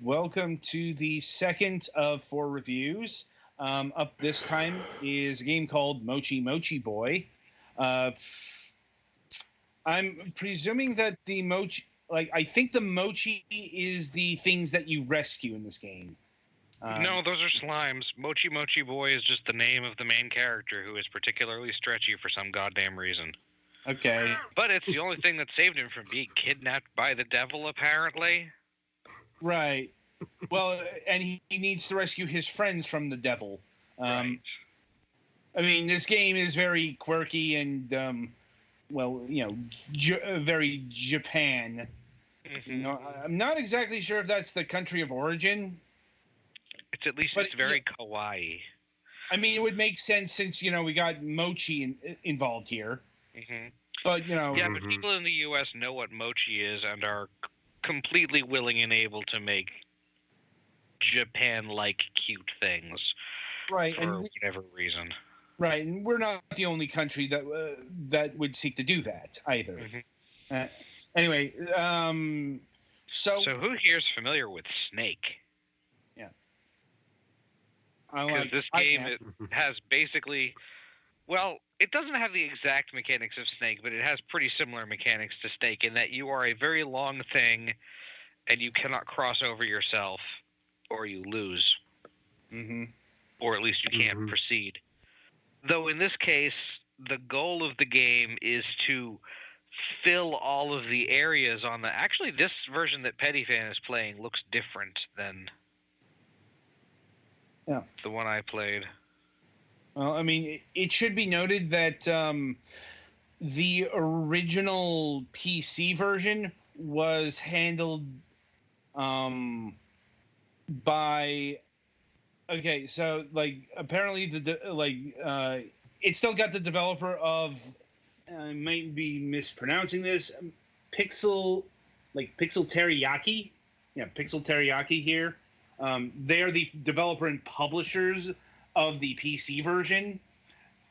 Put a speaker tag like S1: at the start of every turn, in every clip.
S1: welcome to the second of four reviews. Up this time is a game called Mochi Mochi Boy. Uh, I'm presuming that the Mochi, I think the Mochi is the things that you rescue in this game.
S2: No, those are slimes. Mochi Mochi Boy is just the name of the main character who is particularly stretchy for some goddamn reason.
S1: Okay.
S2: But it's the only thing that saved him from being kidnapped by the devil, apparently.
S1: Right. Well, and he needs to rescue his friends from the devil.
S2: Right.
S1: I mean, this game is very quirky and, very Japan.
S2: Mm-hmm.
S1: I'm not exactly sure if that's the country of origin.
S2: It's very kawaii.
S1: I mean, it would make sense since, we got Mochi involved here.
S2: Mm-hmm.
S1: But,
S2: Yeah, but people in the U.S. know what Mochi is and are completely willing and able to make Japan-like cute things.
S1: Right.
S2: For whatever reason.
S1: Right, and we're not the only country that would seek to do that, either.
S2: Mm-hmm.
S1: Anyway, So
S2: who here is familiar with Snake?
S1: Yeah.
S2: Because this game has basically... Well, it doesn't have the exact mechanics of Snake, but it has pretty similar mechanics to Snake in that you are a very long thing, and you cannot cross over yourself, or you lose.
S1: Mm-hmm.
S2: Or at least you can't proceed. Though in this case, the goal of the game is to fill all of the areas on the... Actually, this version that Pettyfan is playing looks different than the one I played.
S1: Well, I mean, it should be noted that the original PC version was handled by... Okay, so apparently it still got the developer of, I might be mispronouncing this, Pixel Teriyaki. Yeah, Pixel Teriyaki here. They're the developer and publishers of the PC version.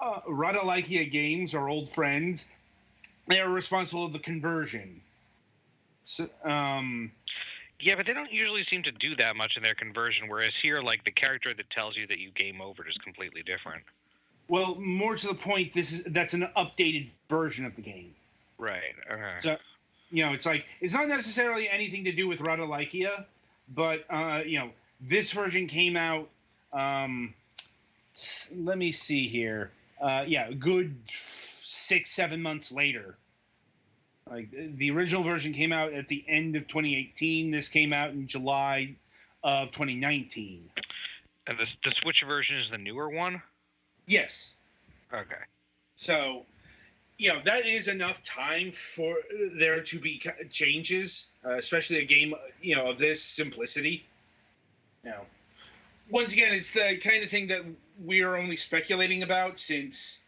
S1: Radalaikia Games are old friends. They are responsible for the conversion. So,
S2: yeah, but they don't usually seem to do that much in their conversion, whereas here, the character that tells you that you game over is completely different.
S1: Well, more to the point, that's an updated version of the game.
S2: Right. Okay.
S1: So, it's not necessarily anything to do with Radalaikia, but this version came out. Let me see here. A good 6-7 months later. The original version came out at the end of 2018. This came out in July of 2019.
S2: And the Switch version is the newer one?
S1: Yes.
S2: Okay.
S1: So, that is enough time for there to be changes, especially a game, of this simplicity. Now, once again, it's the kind of thing that we are only speculating about, since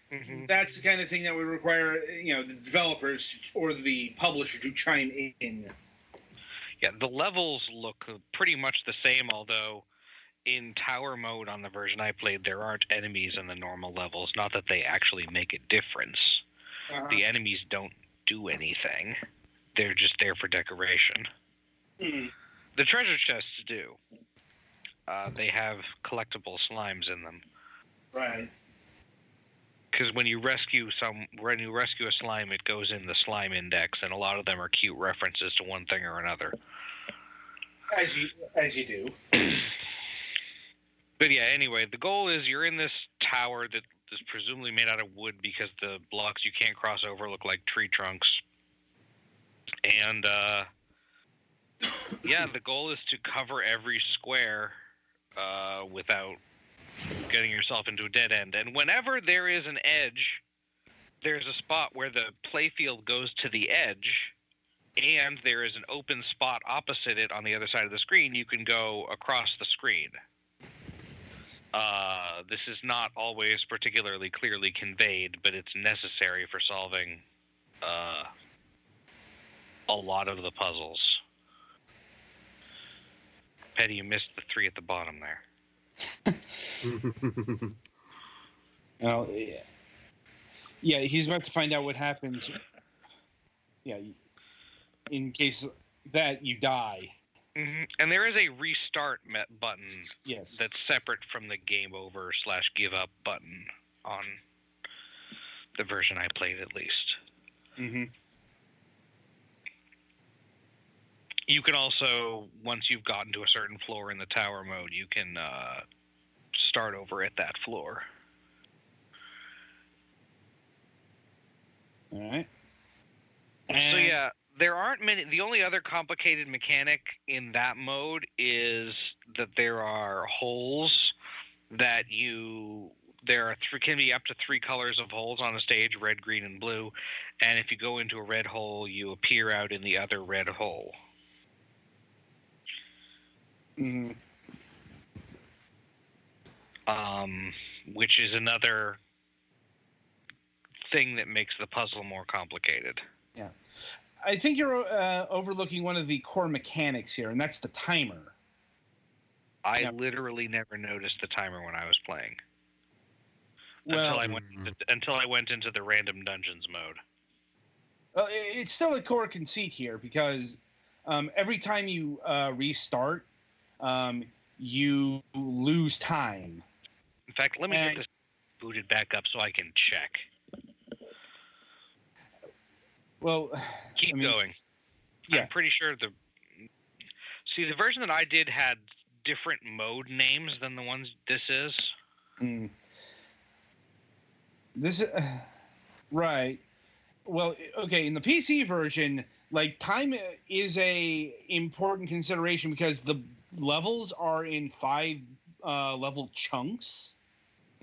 S1: that's the kind of thing that would require, the developers or the publisher to chime in.
S2: Yeah, the levels look pretty much the same, although in tower mode on the version I played, there aren't enemies in the normal levels. Not that they actually make a difference. The enemies don't do anything. They're just there for decoration. The treasure chests do. They have collectible slimes in them.
S1: Right.
S2: Because when you rescue a slime, it goes in the slime index, and a lot of them are cute references to one thing or another.
S1: As you do.
S2: But yeah, anyway, the goal is you're in this tower that is presumably made out of wood because the blocks you can't cross over look like tree trunks. And the goal is to cover every square without getting yourself into a dead end. And whenever there is an edge, there's a spot where the playfield goes to the edge, and there is an open spot opposite it on the other side of the screen. You can go across the screen. This is not always particularly clearly conveyed, but it's necessary for solving a lot of the puzzles. Petty, you missed the 3 at the bottom there.
S1: Well, yeah, he's about to find out what happens. Yeah, in case that you die.
S2: And there is a restart button
S1: Yes.
S2: that's separate from the game over / give up button on the version I played, at least.
S1: Mm-hmm.
S2: You can also, once you've gotten to a certain floor in the tower mode, you can start over at that floor.
S1: All right.
S2: So yeah, there aren't many. The only other complicated mechanic in that mode is that there are holes that can be up to 3 colors of holes on a stage: red, green, and blue. And if you go into a red hole, you appear out in the other red hole.
S1: Mm-hmm.
S2: Which is another thing that makes the puzzle more complicated.
S1: Yeah. I think you're overlooking one of the core mechanics here, and that's the timer.
S2: I literally never noticed the timer when I was playing.
S1: Well,
S2: until I went into the random dungeons mode.
S1: It's still a core conceit here because every time you restart, you lose time.
S2: In fact, let me get this booted back up so I can check.
S1: Well,
S2: keep going. Yeah. I'm pretty sure the version that I did had different mode names than the ones this is.
S1: This is right. Well, okay, in the PC version, like, time is a important consideration because the levels are in 5 level chunks.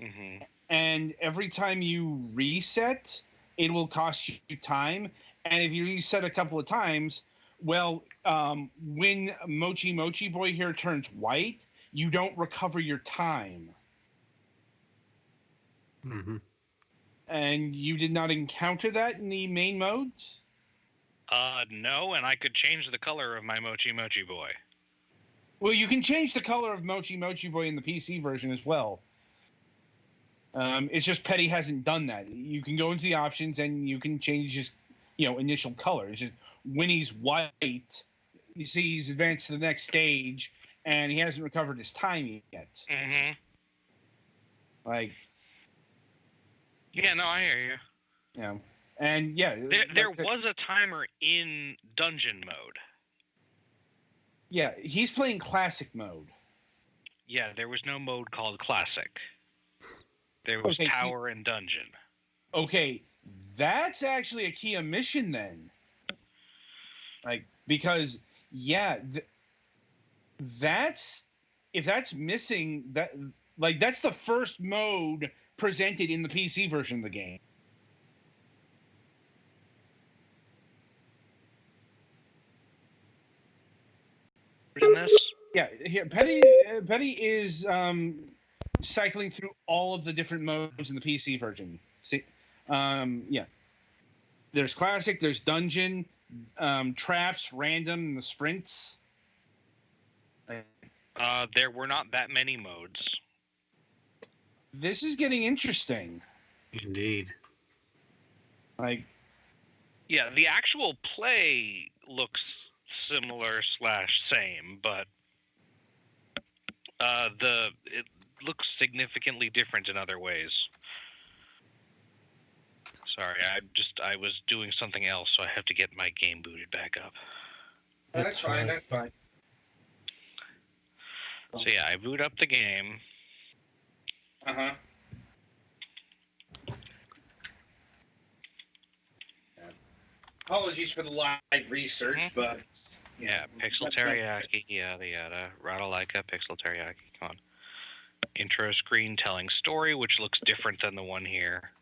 S2: Mm-hmm.
S1: And every time you reset, it will cost you time. And if you reset a couple of times, well, when Mochi Boy here turns white, you don't recover your time.
S3: Mm-hmm.
S1: And you did not encounter that in the main modes?
S2: No, and I could change the color of my Mochi Boy.
S1: Well, you can change the color of Mochi Boy in the PC version as well. It's just Petty hasn't done that. You can go into the options and you can change his, initial color. It's just when he's white, you see he's advanced to the next stage and he hasn't recovered his time yet.
S2: Mm-hmm.
S1: Like.
S2: Yeah, no, I hear you.
S1: Yeah. And yeah.
S2: There was a timer in dungeon mode.
S1: Yeah, he's playing classic mode.
S2: Yeah, there was no mode called classic. There was tower and dungeon.
S1: Okay, that's actually a key omission then. Like, because if that's missing, that's the first mode presented in the PC version of the game.
S2: In this?
S1: Yeah, here Petty is cycling through all of the different modes in the PC version. See, yeah. There's classic, there's dungeon, traps, random, and the sprints.
S2: There were not that many modes.
S1: This is getting interesting.
S3: Indeed.
S2: Like, yeah, the actual play looks similar / same, but it looks significantly different in other ways. Sorry, I was doing something else, so I have to get my game booted back up.
S1: That's fine. That's fine.
S2: So yeah, I boot up the game.
S1: Uh-huh. Apologies for the live research, but...
S2: Yeah, Pixel Teriyaki, yada yada. Radalaika, Pixel Teriyaki, come on. Intro screen telling story, which looks different than the one here.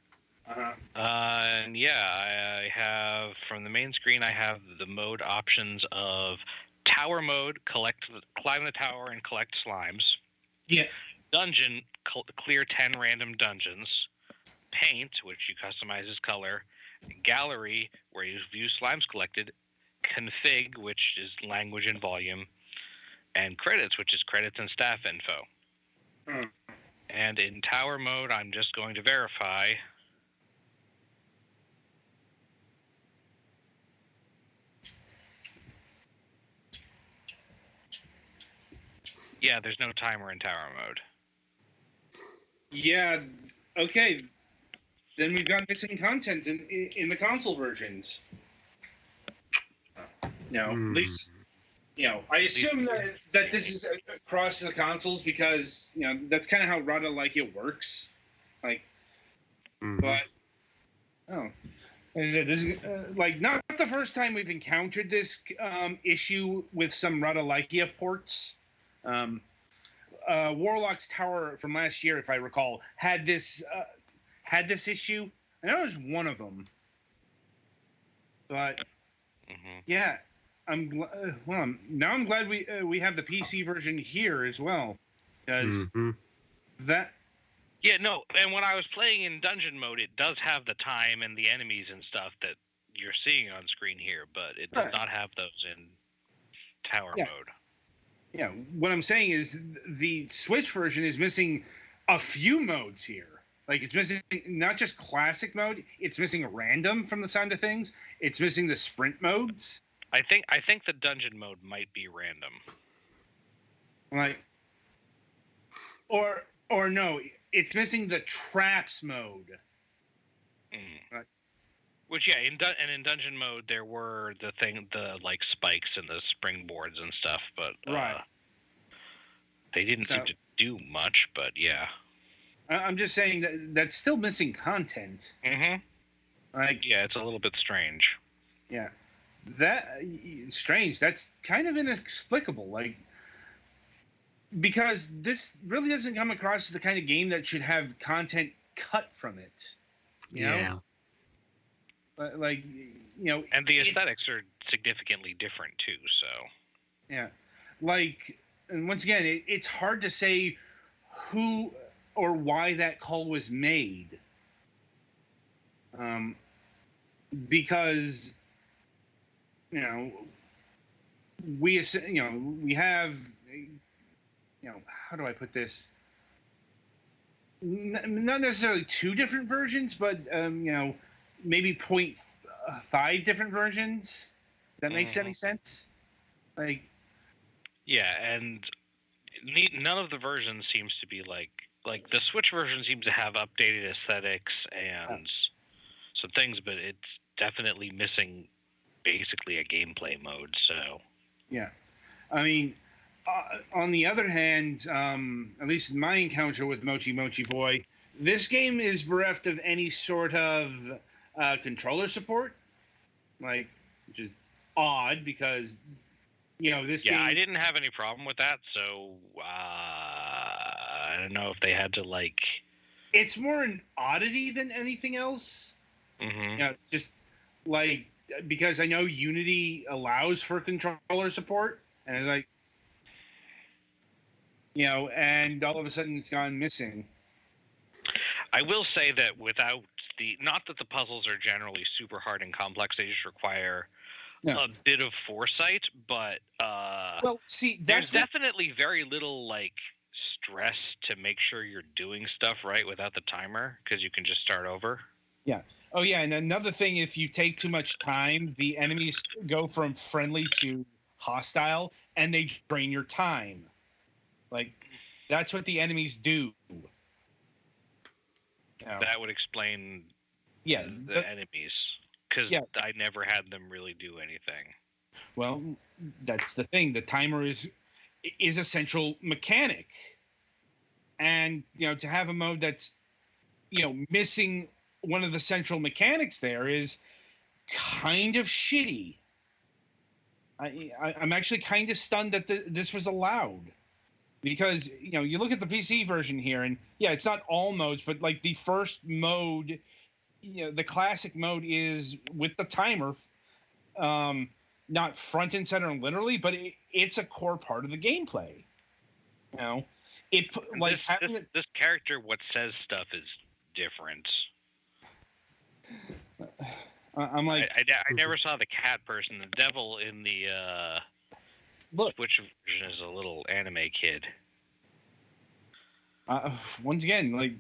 S1: Uh-huh.
S2: And yeah, I have, from the main screen, I have the mode options of tower mode, climb the tower and collect slimes.
S1: Yeah.
S2: Dungeon, clear 10 random dungeons. Paint, which you customize as color. Gallery, where you view slimes collected. Config, which is language and volume. And credits, which is credits and staff info. And in tower mode, I'm just going to verify. Yeah, there's no timer in tower mode.
S1: Yeah. Okay. Then we've got missing content in the console versions. At least, I assume that this is across the consoles because that's kind of how Rada like it works. Like, but oh, this is not the first time we've encountered this issue with some Radalikia ports. Warlock's Tower from last year, if I recall, had this issue. I know it was one of them, but yeah, now I'm glad we have the PC version here as well, because that.
S2: Yeah, no, and when I was playing in dungeon mode, it does have the time and the enemies and stuff that you're seeing on screen here, but it does not have those in tower mode.
S1: Yeah, what I'm saying is the Switch version is missing a few modes here. Like, it's missing not just classic mode, it's missing random from the sound of things. It's missing the sprint modes.
S2: I think the dungeon mode might be random.
S1: Like, or no, it's missing the traps mode.
S2: Which in dungeon mode there were the like spikes and the springboards and stuff, but they didn't seem to do much. But yeah,
S1: I'm just saying that's still missing content. Like,
S2: yeah, it's a little bit strange.
S1: Yeah, strange. That's kind of inexplicable. Like, because this really doesn't come across as the kind of game that should have content cut from it. You know? Like,
S2: and the aesthetics are significantly different too. So
S1: yeah, like, and once again, it's hard to say who or why that call was made, because we have how do I put this? Not necessarily two different versions, but maybe 0.5 different versions. That makes any sense? Like,
S2: yeah, and none of the versions seems to be like the Switch version seems to have updated aesthetics and some things, but it's definitely missing basically a gameplay mode. So
S1: yeah, I mean, on the other hand, at least in my encounter with Mochi Boy, this game is bereft of any sort of controller support, like, which is odd because this game.
S2: I didn't have any problem with that, so I don't know if they had to like.
S1: It's more an oddity than anything else. Just like, because I know Unity allows for controller support, and it's like, and all of a sudden it's gone missing.
S2: I will say that without not that the puzzles are generally super hard and complex, they just require a bit of foresight, but there's definitely very little like stress to make sure you're doing stuff right without the timer, because you can just start over.
S1: Yeah. Oh yeah, and another thing, if you take too much time, the enemies go from friendly to hostile, and they drain your time. Like, that's what the enemies do.
S2: That would explain the enemies, because I never had them really do anything.
S1: Well, that's the thing. The timer is a central mechanic, and to have a mode that's missing one of the central mechanics there is kind of shitty. I'm actually kind of stunned that this was allowed. Because, you look at the PC version here, and it's not all modes, but like the first mode, the classic mode is with the timer, not front and center literally, but it's a core part of the gameplay.
S2: This character, what says stuff is different.
S1: I'm like,
S2: I never saw the cat person. The devil in the Switch version is a little anime kid.
S1: Once again, like,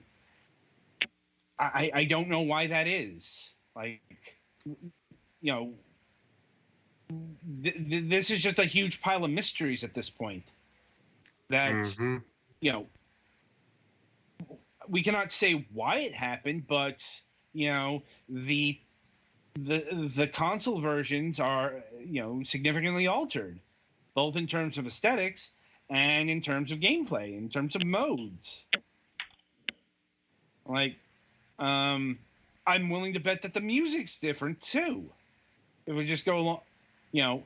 S1: I don't know why that is. Like, this is just a huge pile of mysteries at this point. that
S3: Mm-hmm.
S1: you know we cannot say why it happened, but you know the the console versions are significantly altered, both in terms of aesthetics and in terms of gameplay, in terms of modes. Like, um, I'm willing to bet that the music's different too. It would just go along, you know.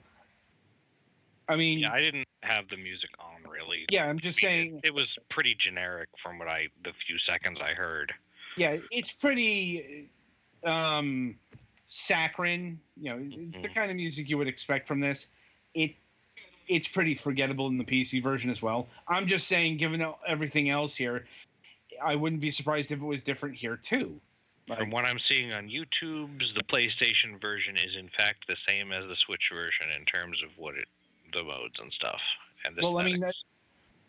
S1: I mean,
S2: Yeah, I didn't have the music on really.
S1: yeah, I'm just saying.
S2: It was pretty generic from the few seconds I heard.
S1: Yeah, it's pretty saccharine. It's the kind of music you would expect from this. It it's pretty forgettable in the PC version as well. I'm just saying, given everything else here, I wouldn't be surprised if it was different here too.
S2: From what I'm seeing on YouTube's, the PlayStation version is in fact the same as the Switch version in terms of the modes and stuff. And the
S1: well, I mean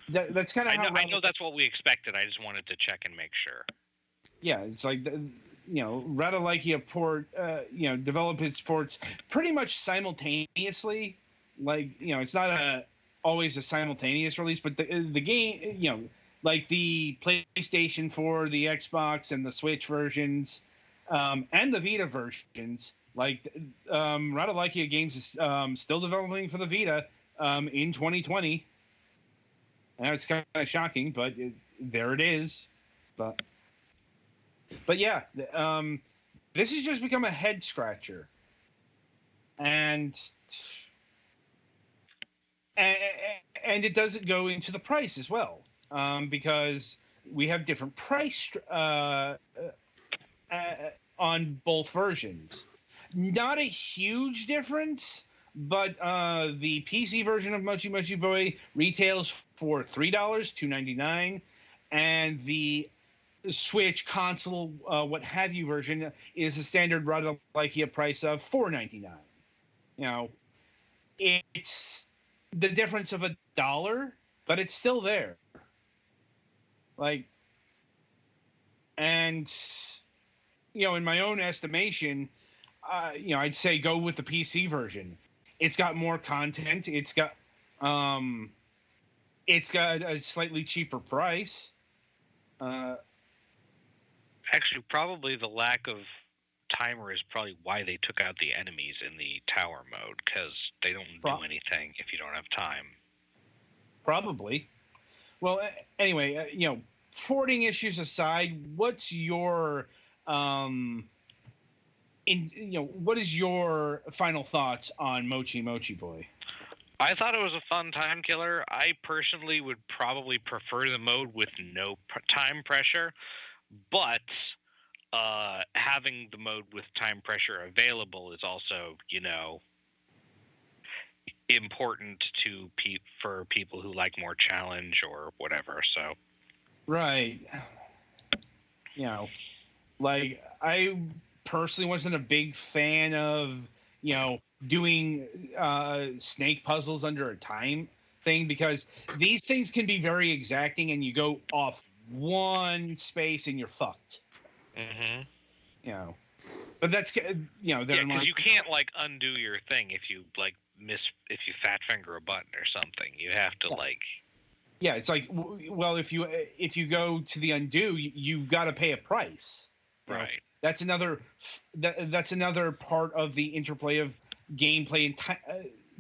S1: that's kind of how
S2: I know that's what we expected. I just wanted to check and make sure.
S1: Yeah, it's like Radalaikia develop its ports pretty much simultaneously. Like it's not always a simultaneous release, but the game like the PlayStation 4, the Xbox, and the Switch versions, and the Vita versions. Like Radalaikia Games is still developing for the Vita in 2020. Now it's kind of shocking, but there it is. But yeah, this has just become a head scratcher, and it doesn't go into the price as well, because we have different price on both versions. Not a huge difference, but the PC version of Mochi Mochi Boy retails for $3, $2.99, and the Switch console, what have you version is a standard Radalaikia price of $4.99. It's the difference of $1, but it's still there. Like, and in my own estimation, I'd say go with the PC version. It's got more content. It's got a slightly cheaper price.
S2: Actually, probably the lack of timer is probably why they took out the enemies in the tower mode, because they don't do anything if you don't have time.
S1: Probably. Well, anyway, porting issues aside, what's your what is your final thoughts on Mochi Mochi Boy?
S2: I thought it was a fun time killer. I personally would probably prefer the mode with no time pressure. But having the mode with time pressure available is also, important for people who like more challenge or whatever. So,
S1: right. Like I personally wasn't a big fan of doing snake puzzles under a time thing, because these things can be very exacting, and you go off one space and you're fucked.
S2: Mm-hmm.
S1: But that's because
S2: you can't undo your thing if you if you fat finger a button or something. You have to
S1: yeah, it's like, well, if you go to the undo, you've got to pay a price.
S2: Right.
S1: That's another part of the interplay of gameplay and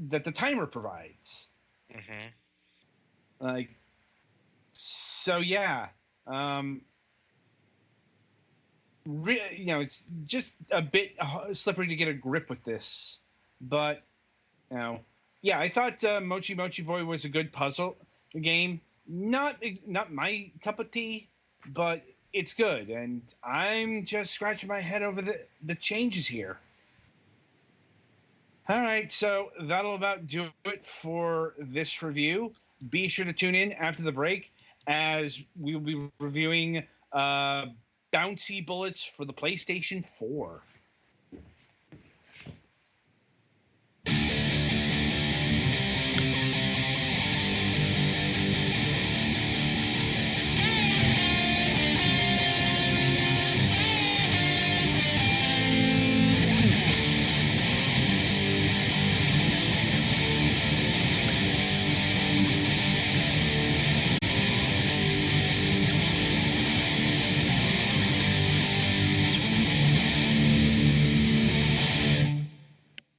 S1: that the timer provides.
S2: Mm-hmm.
S1: So yeah. It's just a bit slippery to get a grip with this, but yeah, I thought Mochi Mochi Boy was a good puzzle game. Not my cup of tea, but it's good, and I'm just scratching my head over the changes here. All right, so that'll about do it for this review. Be sure to tune in after the break, as we will be reviewing Bouncy Bullets for the PlayStation 4.